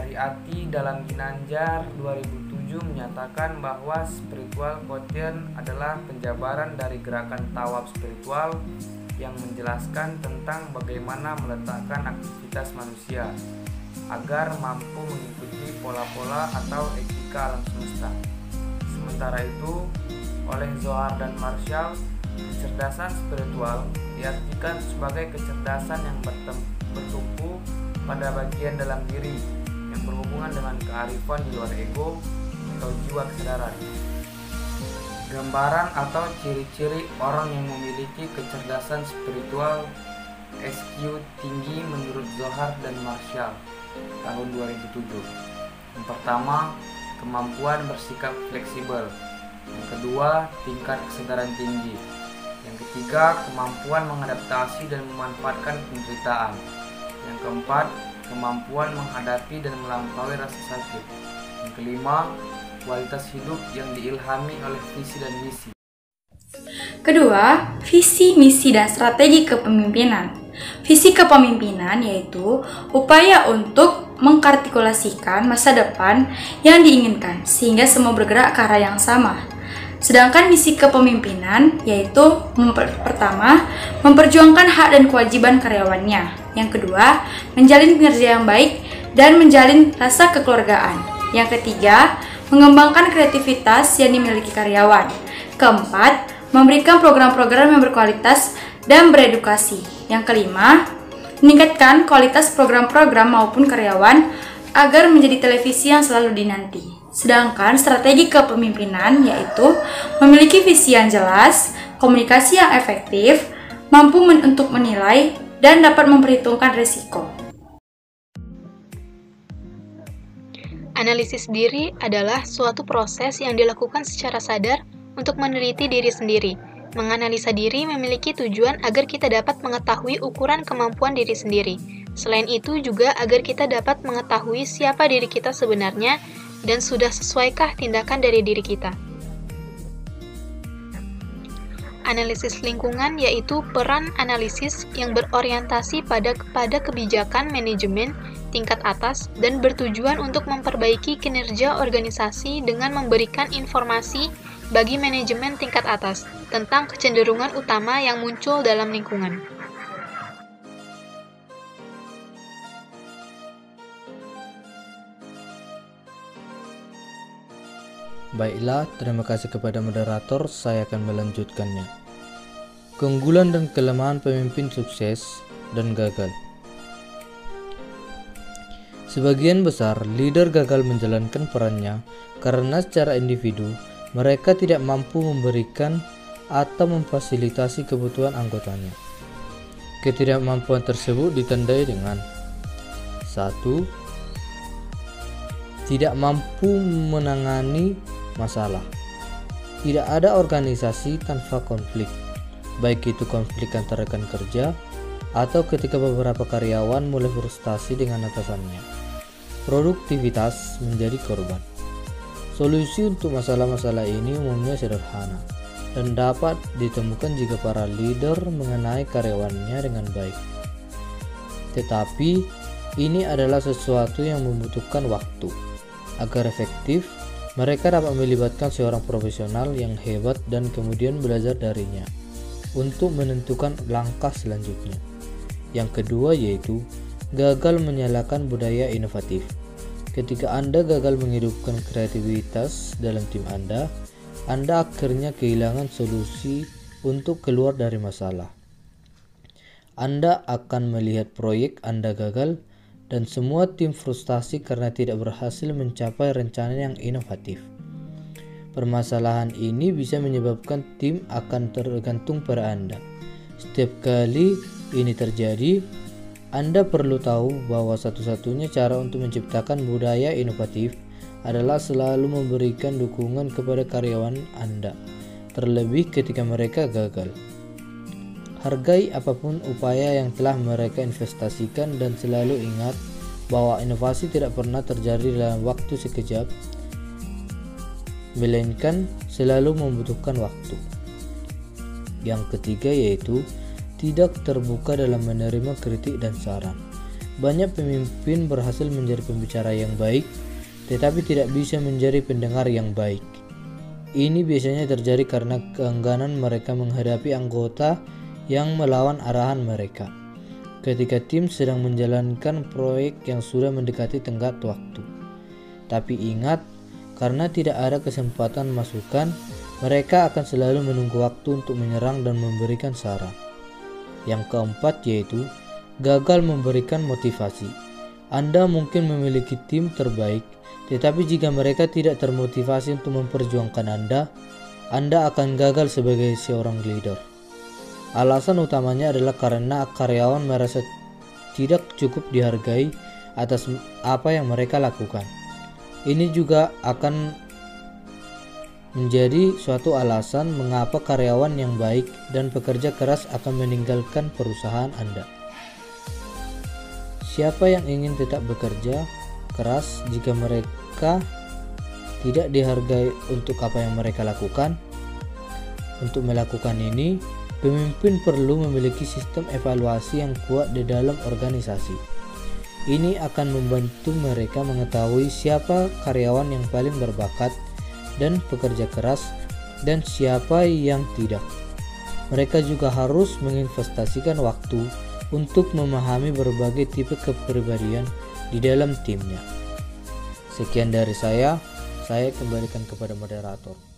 Hariati dalam Ginanjar 2007 menyatakan bahwa spiritual quotient adalah penjabaran dari gerakan tawaf spiritual yang menjelaskan tentang bagaimana meletakkan aktivitas manusia agar mampu mengikuti pola-pola atau etika alam semesta. Sementara itu, oleh Zohar dan Marshall, kecerdasan spiritual diartikan sebagai kecerdasan yang bertumpu pada bagian dalam diri yang berhubungan dengan kearifan di luar ego atau jiwa kesadaran. Gambaran atau ciri-ciri orang yang memiliki kecerdasan spiritual SQ tinggi menurut Zohar dan Marshall tahun 2007. Yang pertama, kemampuan bersikap fleksibel. Yang kedua, tingkat kesadaran tinggi. Yang ketiga, kemampuan mengadaptasi dan memanfaatkan penderitaan. Yang keempat, kemampuan menghadapi dan melampaui rasa sakit. Yang kelima, kualitas hidup yang diilhami oleh visi dan misi. Kedua, visi, misi, dan strategi kepemimpinan. Visi kepemimpinan yaitu upaya untuk mengartikulasikan masa depan yang diinginkan sehingga semua bergerak ke arah yang sama. Sedangkan misi kepemimpinan yaitu pertama, memperjuangkan hak dan kewajiban karyawannya. Yang kedua, menjalin kinerja yang baik dan menjalin rasa kekeluargaan. Yang ketiga, mengembangkan kreativitas yang dimiliki karyawan. Keempat, memberikan program-program yang berkualitas dan beredukasi. Yang kelima, meningkatkan kualitas program-program maupun karyawan agar menjadi televisi yang selalu dinanti. Sedangkan strategi kepemimpinan yaitu memiliki visi yang jelas, komunikasi yang efektif, mampu untuk menilai, dan dapat memperhitungkan risiko. Analisis diri adalah suatu proses yang dilakukan secara sadar untuk meneliti diri sendiri. Menganalisa diri memiliki tujuan agar kita dapat mengetahui ukuran kemampuan diri sendiri. Selain itu juga agar kita dapat mengetahui siapa diri kita sebenarnya dan sudah sesuaikah tindakan dari diri kita. Analisis lingkungan yaitu peran analisis yang berorientasi pada kebijakan manajemen tingkat atas dan bertujuan untuk memperbaiki kinerja organisasi dengan memberikan informasi bagi manajemen tingkat atas tentang kecenderungan utama yang muncul dalam lingkungan. Baiklah, terima kasih kepada moderator, saya akan melanjutkannya. Keunggulan dan kelemahan pemimpin sukses dan gagal. Sebagian besar leader gagal menjalankan perannya karena secara individu mereka tidak mampu memberikan atau memfasilitasi kebutuhan anggotanya. Ketidakmampuan tersebut ditandai dengan 1. Tidak mampu menangani masalah. Tidak ada organisasi tanpa konflik, baik itu konflik antar rekan kerja atau ketika beberapa karyawan mulai frustasi dengan atasannya. Produktivitas menjadi korban. Solusi untuk masalah-masalah ini umumnya sederhana dan dapat ditemukan jika para leader mengenai karyawannya dengan baik. Tetapi ini adalah sesuatu yang membutuhkan waktu. Agar efektif, mereka dapat melibatkan seorang profesional yang hebat dan kemudian belajar darinya untuk menentukan langkah selanjutnya. Yang kedua yaitu gagal menyalakan budaya inovatif. Ketika Anda gagal menghidupkan kreativitas dalam tim Anda akhirnya kehilangan solusi untuk keluar dari masalah. Anda akan melihat proyek Anda gagal dan semua tim frustasi karena tidak berhasil mencapai rencana yang inovatif. Permasalahan ini bisa menyebabkan tim akan tergantung pada Anda. Setiap kali ini terjadi, Anda perlu tahu bahwa satu-satunya cara untuk menciptakan budaya inovatif adalah selalu memberikan dukungan kepada karyawan Anda, terlebih ketika mereka gagal. Hargai apapun upaya yang telah mereka investasikan dan selalu ingat bahwa inovasi tidak pernah terjadi dalam waktu sekejap, melainkan selalu membutuhkan waktu. Yang ketiga yaitu tidak terbuka dalam menerima kritik dan saran. Banyak pemimpin berhasil menjadi pembicara yang baik, tetapi tidak bisa menjadi pendengar yang baik. Ini biasanya terjadi karena keengganan mereka menghadapi anggota yang melawan arahan mereka ketika tim sedang menjalankan proyek yang sudah mendekati tenggat waktu. Tapi ingat, karena tidak ada kesempatan masukan, mereka akan selalu menunggu waktu untuk menyerang dan memberikan saran. Yang keempat yaitu gagal memberikan motivasi. Anda mungkin memiliki tim terbaik, tetapi jika mereka tidak termotivasi untuk memperjuangkan Anda akan gagal sebagai seorang leader. Alasan utamanya adalah karena karyawan merasa tidak cukup dihargai atas apa yang mereka lakukan. Ini juga akan menjadi suatu alasan mengapa karyawan yang baik dan pekerja keras akan meninggalkan perusahaan Anda. Siapa yang ingin tetap bekerja keras jika mereka tidak dihargai untuk apa yang mereka lakukan? Untuk melakukan ini, pemimpin perlu memiliki sistem evaluasi yang kuat di dalam organisasi. Ini akan membantu mereka mengetahui siapa karyawan yang paling berbakat dan pekerja keras dan siapa yang tidak. Mereka juga harus menginvestasikan waktu untuk memahami berbagai tipe kepribadian di dalam timnya. Sekian dari saya kembalikan kepada moderator.